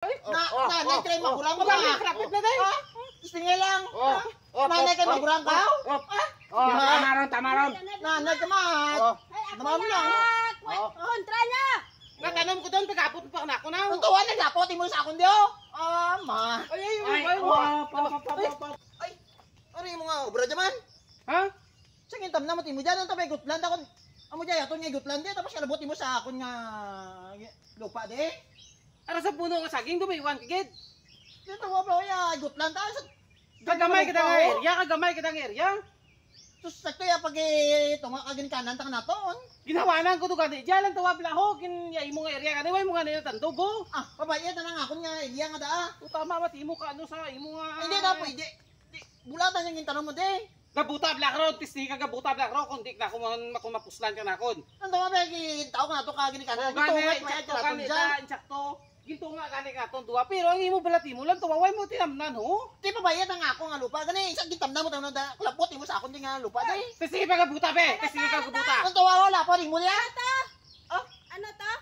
Nanay kayo magurang ka ba? Kapit na tayo. Tingin lang. Nanay kayo magurang ka? Tama ron. Nanay ka mat. Naman lang. Kontra niya. Natanom ko doon, pagkapot pa na ako na. Kung tuwan, naglapotin mo sa akong diyo. Ma. Ay, ano yung mga obra dyan? Ha? Sige, tam na mo dyan. Ang tabay gutland ako. Amo dyan, ato nga gutland di. Tapos kalabutin mo sa akong nga lupa di. Ara sa puno nga saging, dumaywan kagid. Dito mo ba ya gutland tayo sa... Kagamay kita nga area, kagamay kita nga area. Sus, sakto ya pag tunga ka ginikanan ta na ton. Ginawanan ko to gani. Diyan lang tawag lang ho, kinyay mo nga area kani, way mo nga nila tandog ho. Pabayad na lang akong nga iya nga daa. Tama mati mo ka ano sa imo nga. Hindi na pwede. Bulatan yung gintanong mo di. Gabuta black road, pisni ka gabuta black road, kundi na kumapuslan ka na kon. Nando nga ba tao nga to ka ginikanan. Ito nga Ito gani ta, insakto. Ginto nga gani ka ton duwa, pero ang imo balati mo lang tuwaway mo tinamnan ho. Di pabayad na ako nga lupa gani isang gitamna mo tayo na klapot mo sa akong di nga lupa di. Pisni pa gabuta be, pisni ka gabuta. Nang tawa wala pa rin mo niya. Ano to?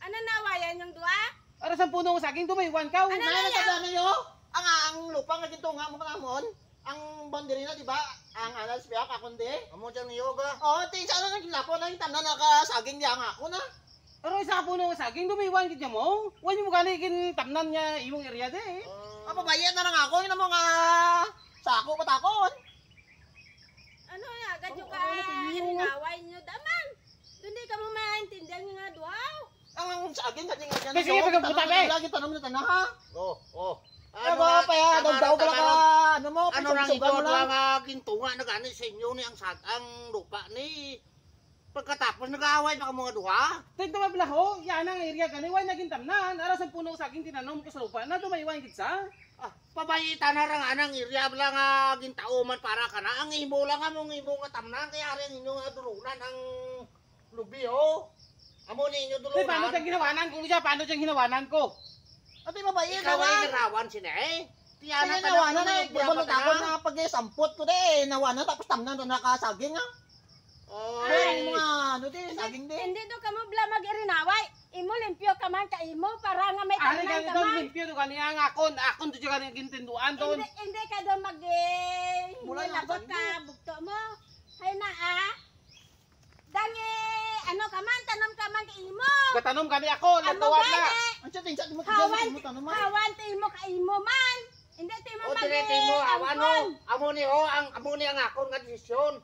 Ano nawayan yung dua? Ara sa puno nga saging, dumaywan ka. Ano Nana nagkadano nyo? Ang lupa nga ginto nga mo kanamon. Ang boundary na, di ba? Ang alas biyak akong di. Amo dyan ni Yoga. Oo, tingin sa ano naglapo na yung tamna nakasaging diya nga ako na. Pero isa ka puno nga saging, dumaywan gid mo. Wan mo gani kin tamnan niya imong area de. Papabayad na lang ako yung mga sako patakon. Ano ya? Gadyo ka hinaway nyo daman. Hindi ka mo maintindihan nga duaw. Ang saging kasi nga dyan. Sige, pagkabuta, be. Lagi tanong na tanah ha. Ano nga, ba pa ya? Daw pala ka. Ano mo? Ano lang ito, mo lang. mga gintunga na gani sa inyo ni ang lupa ni. Pagkatapos nag-aaway pa ka mga duha. Tigto mabla ho, yan ang area gani, way naging tamnan. Ara sa puno saging tinanom ko sa lupa na dumaywan gid sa. Pabayita na lang anang iriya bala nga gintauman para ka na. Ang imo lang among imo nga tamnan kaya rin inyo nga dulunan ang lubi ho. Amo ni inyo Di paano dulunan. siyang ginawanan ko siya? Paano siyang ginawanan ko? Ate mabayad Ikaw na ay nga. garawan sila eh. Kaya nawanan na. Bumalik ako na pag-sampot ko di. Nawanan tapos tamnan na nakasaging ha. Ay, mga ano di, saging di. Hindi to ka mo bla mag-irinaway. Imo limpyo ka man ka imo para nga may Ari tamnan gani ka doon man. limpyo do gani ang akon do gani gintinduan doon. Hindi ka doon Mula na labot saging. ka bugto mo. Hay na Dangi, ano ka man, tanong ka man ka imo. Gatanom gani ako, Amo nagtawad na. gani. Ang siya, tingin mo Hawan, mo tanong man. hawan imo ka imo man. Hindi ti mo O direte mo ano, amo ni ho ang akon nga desisyon.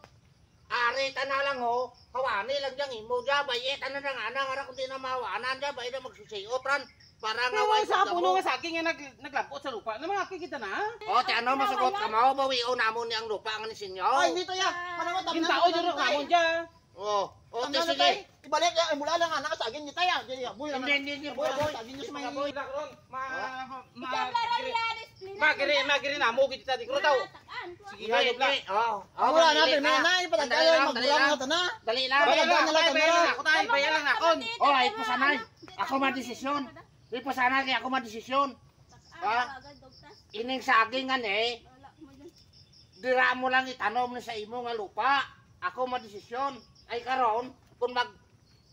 Ari ta na lang ho, hawani lang jang imo ja bayet ana na nga ara kun di na mawanan ja bay na magsusiotran para nga Way way sa puno nga saging nga naglapot sa lupa. Na mga kikita na. O ti ano masugot ka mao bawion namo ni ang lupa nga ni sinyo. Ay, dito ya. Ano mo tamnan? Gintao jud ka mo dia. O ti Tamnan na sige. tayo. Ibalik ya, mula lang nga nakasaging ni tayo. Buy lang. Hindi Buy lang saging niyo sa may. Lakron, Magiri. magiri na mo gid ta di ko daw. Sige hayo bla. O Wala na, pero na, ipatagkayo, magbulang nga ito na. Dali lang. Bayan lang nila Bayan ako tayo, bayan lang akon. O ay po sanay. Ako madesisyon. Di po sana kay ako madesisyon. Ining saging nga eh. Dira mo lang itanom na sa imo nga lupa. Ako madesisyon. Ay karon kung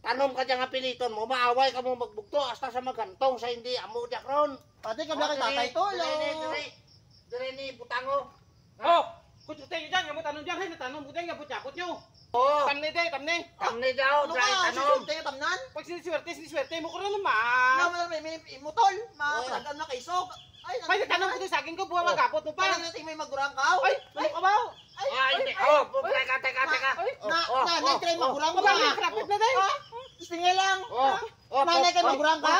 tanom ka dyan nga piliton mo, maaway ka mo magbugto hasta sa magantong sa hindi amo dyak ron. Pati ka bla kay tatay to, lo. Dire ni butango. Oh, kututay nyo dyan, nga mo tanong dyan, hay natanong mo dyan, nga putyakot nyo. Oh, Tamne day, tamne. tamni daw, Ano dry ka, tanom. susunod tayo tamnan? Pag siniswerte mo ko rin naman. May imutol, mapalagan na kay Sok. May natanong ko din sa akin ko, buha magapot mo pa. Parang natin may magurang ka. Ay, ano ka ba? Ah, hindi. Oh, teka. Nanay kayo magurang ka ba? Kapit na day. Tingin lang. Nanay kayo magurang ka?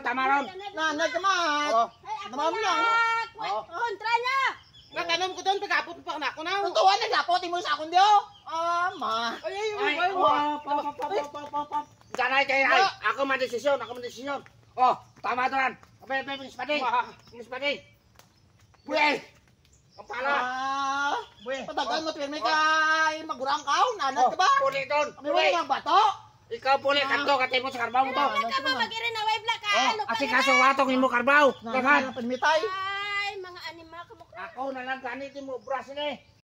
Tama ron. Nanay ka mat. Naman lang. Kontra niya. Natanong ko doon, pagkapot mo pa na ako na. Kung tuwan, naglapotin mo sa akong diyo. Ma. Ganay kayo ay. Ako madesisyon. Oh, tama doon. Abay, mispading. Buhay. Ang pala. Patagal mo, pirmi kay magurang ka. Nanay ka ba? Puli doon. May wala ng bato. Ikaw puli, kanto, katay mo sa karbaw mo to. Ano ka ba mag-irinaway bla ka? Ano pa Asi kaso watong imo karbaw. Nanay na pirmi tayo. Ay, mga animal ka mo. Ako na lang ganit mo, brasin eh.